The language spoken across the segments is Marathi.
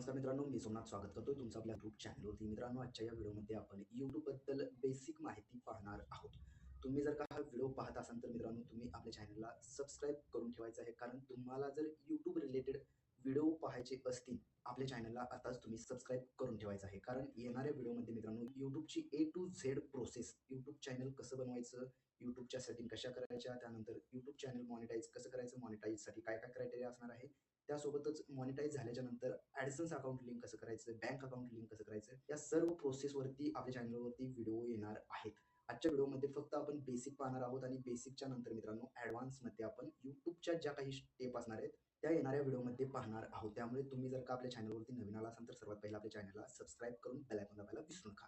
नमस्कार मित्रांनो, मी सोमनाथ स्वागत करतोय तुमचं आपल्या यूट्यूब चॅनलवरती. मित्रांनो, आजच्या या व्हिडिओमध्ये आपण यूट्यूबबद्दल बेसिक माहिती पाहणार आहोत. तुम्ही जर का हा व्हिडिओ पाहत असाल तर मित्रांनो, तुम्ही आपल्या चॅनलला सबस्क्राईब करून ठेवायचं आहे. कारण तुम्हाला जर यूट्यूब रिलेटेड व्हिडिओ पाहायचे असतील, आपल्या चॅनलला आताच तुम्ही सबस्क्राईब करून ठेवायचं आहे. कारण येणाऱ्या व्हिडिओमध्ये मित्रांनो, यूट्यूबची A to Z process, YouTube channel कसं बनवायचं, यूट्यूबच्या सेटिंग कशा करायच्या, त्यानंतर यूट्यूब चॅनल मॉनिटाईज कसं करायचं, मॉनिटाईजसाठी काय-काय क्रायटेरिया असणार आहे, त्यासोबतच मॉनिटाईज झाल्याच्या नंतर ॲडसन्स अकाउंट लिंक कसं करायचं, बँक अकाउंट लिंक कसं करायचं, या सर्व प्रोसेसवरती आपल्या चॅनलवरती व्हिडिओ येणार आहेत. आजच्या व्हिडिओमध्ये फक्त आपण बेसिक पाहणार आहोत आणि बेसिकच्या नंतर मित्रांनो ॲडव्हान्समध्ये आपण YouTubeच्या ज्या काही स्टेप असणार आहेत, त्या येणाऱ्या व्हिडिओमध्ये पाहणार आहोत. त्यामुळे तुम्ही जर का आपल्या चॅनलवरती नवीन आला असाल तर सर्वात पहिला आपल्या चॅनलला सबस्क्राईब करून बेल आयकॉन दाबायला विसरू नका.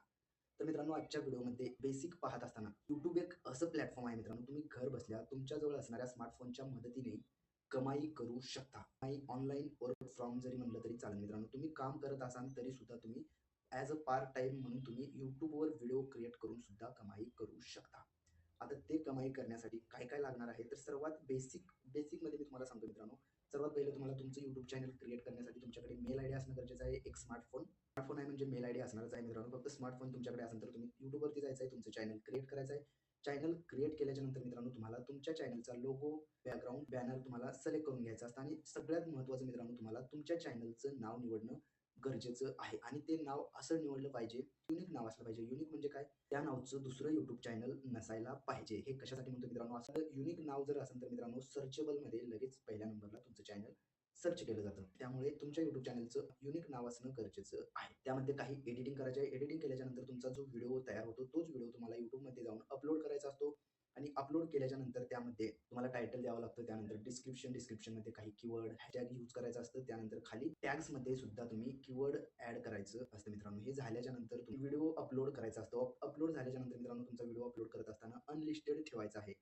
तर मित्रांनो, आजच्या व्हिडिओमध्ये बेसिक पाहत असताना YouTube एक असं प्लॅटफॉर्म आहे मित्रांनो, तुम्ही घर बसल्या तुमच्याजवळ असणाऱ्या स्मार्टफोनच्या मदतीने कमाई करू शकता. कमाई ऑनलाईन वर्क फ्रॉम जरी म्हणलं तरी चालेल मित्रांनो. तुम्ही काम करत असाल तरी सुद्धा तुम्ही ॲज अ पार्ट टाईम म्हणून तुम्ही YouTubeवर व्हिडिओ क्रिएट करून सुद्धा कमाई करू शकता. आता ते कमाई करण्यासाठी काय-काय लागणार आहे? तर सर्वात बेसिकमध्ये मी तुम्हाला सांगतो मित्रांनो. सर्वात पहिलं तुम्हाला तुमचं YouTube चॅनल क्रिएट करण्यासाठी तुमच्याकडे मेल आयडी असणं गरजेचं आहे. एक स्मार्टफोन आहे म्हणजे मेल आयडी असणारच आहे मित्रांनो. फक्त स्मार्टफोन तुमच्याकडे असेल तर तुम्ही YouTubeवरती जायचं आहे, तुमचं चॅनल क्रिएट करायचं आहे. चॅनल क्रिएट केल्याच्या नंतर मित्रांनो तुम्हाला तुमच्या चॅनलचा लोगो, बॅकग्राऊंड, बॅनर तुम्हाला सिलेक्ट करून घ्यायचं असतं आणि सगळ्यात महत्त्वाचं मित्रांनो तुम्हाला तुमच्या चॅनलचं नाव निवडणं गरजेचं आहे आणि ते नाव असं निवडलं पाहिजे, युनिक नाव असलं पाहिजे. युनिक म्हणजे काय? त्या नावाचं दुसरं YouTube चॅनल नसायला पाहिजे. हे कशासाठी म्हणतो मित्रांनो, असं युनिक नाव जर असेल तर मित्रांनो सर्चेबलमध्ये लगेच पहिल्या नंबरला तुमचं चॅनल सर्च केलं जातं. त्यामुळे तुमच्या YouTube चॅनलचं युनिक नाव असणं गरजेचं आहे. त्यामध्ये काही एडिटिंग करायचं आहे. एडिटिंग केल्याच्यानंतर तुमचा जो व्हिडिओ तयार होतो, तोच व्हिडिओ तुम्हाला YouTubeमध्ये जाऊन अपलोड करायचा असतो आणि अपलोड केल्याच्यानंतर त्यामध्ये तुम्हाला टायटल द्यावं लागतं. त्यानंतर डिस्क्रिप्शनमध्ये काही कीवर्ड, हॅशटॅग यूज करायचं असतं. त्यानंतर खाली टॅग्समध्ये सुद्धा तुम्ही कीवर्ड ॲड करायचं असतं मित्रांनो. हे झाल्याच्यानंतर तुम्ही व्हिडिओ अपलोड करायचा असतो. अपलोड झाल्याच्यानंतर मित्रांनो तुमचा व्हिडिओ अपलोड करत असताना अनलिस्टेड ठेवायचा आहे.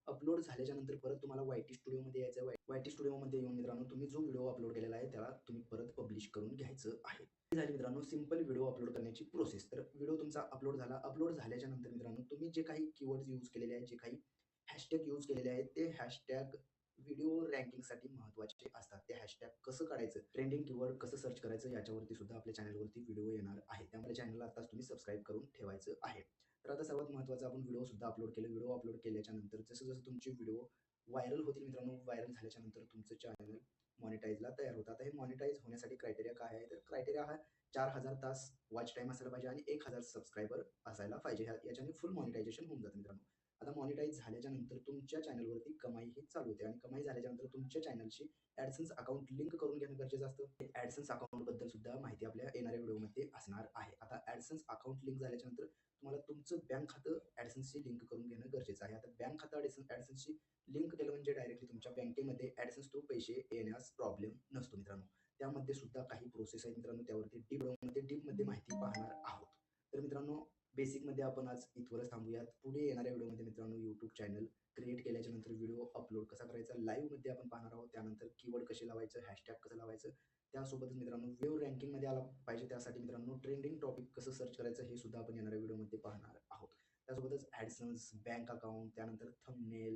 अपलोड झाल्याच्यानंतर परत तुम्हाला वाय-टी स्टुडिओमध्ये यायचं आहे. वाय-टी स्टुडिओमध्ये येऊन मित्रांनो तुम्ही जो व्हिडिओ अपलोड केलेला आहे त्याला तुम्ही परत पब्लिश करून घ्यायचं आहे. ही झाली मित्रांनो सिंपल व्हिडिओ अपलोड करण्याची प्रोसेस. तर व्हिडिओ तुमचा अपलोड झाला. अपलोड झाल्याच्या नंतर मित्रांनो तुम्ही जे काही कीवर्ड्स यूज केलेले आहेत, जे काही हॅशटॅग यूज केलेले आहेत, ते हॅशटॅग व्हिडिओ रँकिंगसाठी महत्त्वाचे असतात. ते हॅशटॅग कसं काढायचं, ट्रेंडिंग कीवर्ड कसं सर्च करायचं याच्यावरती सुद्धा आपल्या चॅनलवरती व्हिडिओ येणार आहे. त्यामुळे चॅनलला आताच तुम्ही सबस्क्राईब करून ठेवायचं आहे. तर आता सर्वात महत्त्वाचं आपण व्हिडिओ सुद्धा अपलोड केले. व्हिडिओ अपलोड केल्याच्या नंतर जसं-जसं तुमचे व्हिडिओ व्हायरल होतील मित्रांनो, व्हायरल झाल्याच्या नंतर तुमचं चॅनल मॉनिटाईजला तयार होतं. आता हे मॉनिटाईज होण्यासाठी क्रायटेरिया काय आहे? तर क्रायटेरिया हा 4,000 तास वॉच टाईम असायला पाहिजे आणि 1,000 सबस्क्रायबर असायला पाहिजे. याच्याने फुल मॉनिटायझेशन होऊन जातं मित्रांनो. आता मॉनिटाईज झाल्याच्या नंतर तुमच्या चॅनलवरती कमाई ही चालू होते आणि कमाई झाल्याच्यानंतर तुमच्या चॅनलशी ॲडसन्स अकाउंट लिंक करून घेणं गरजेचं असतं. ॲडसन्स अकाउंटबद्दल सुद्धा माहिती आपल्या येणाऱ्या व्हिडिओमध्ये असणार आहे. आता ॲडसन्स अकाउंट लिंक झाल्याच्यानंतर तुम्हाला तुमचं बँक खातं ॲडसन्सशी लिंक करून घेणं गरजेचं आहे. आता बँक खातं ॲडसन्सशी लिंक केलं म्हणजे डायरेक्टली तुमच्या बँकेमध्ये ॲडसन्स थ्रू पैसे येण्यास प्रॉब्लेम नसतो मित्रांनो. त्यामध्ये सुद्धा काही प्रोसेस आहे मित्रांनो, त्यावरती डीपमध्ये माहिती पाहणार आहोत. तर मित्रांनो, बेसिकमध्ये आपण आज इथवरच थांबूयात. पुढे येणाऱ्या व्हिडिओमध्ये मित्रांनो YouTube चॅनल क्रिएट केल्याच्यानंतर व्हिडिओ अपलोड कसा करायचा लाईव्हमध्ये आपण पाहणार आहोत. त्यानंतर कीवर्ड कसे लावायचं, हॅशटॅग कसं लावायचं, त्यासोबतच मित्रांनो व्हिडिओ रँकिंगमध्ये आला पाहिजे त्यासाठी मित्रांनो ट्रेंडिंग टॉपिक कसं सर्च करायचं हे सुद्धा आपण येणाऱ्या व्हिडिओमध्ये पाहणार आहोत. त्यासोबतच ॲडसन्स, बँक अकाउंट, त्यानंतर थंबनेल,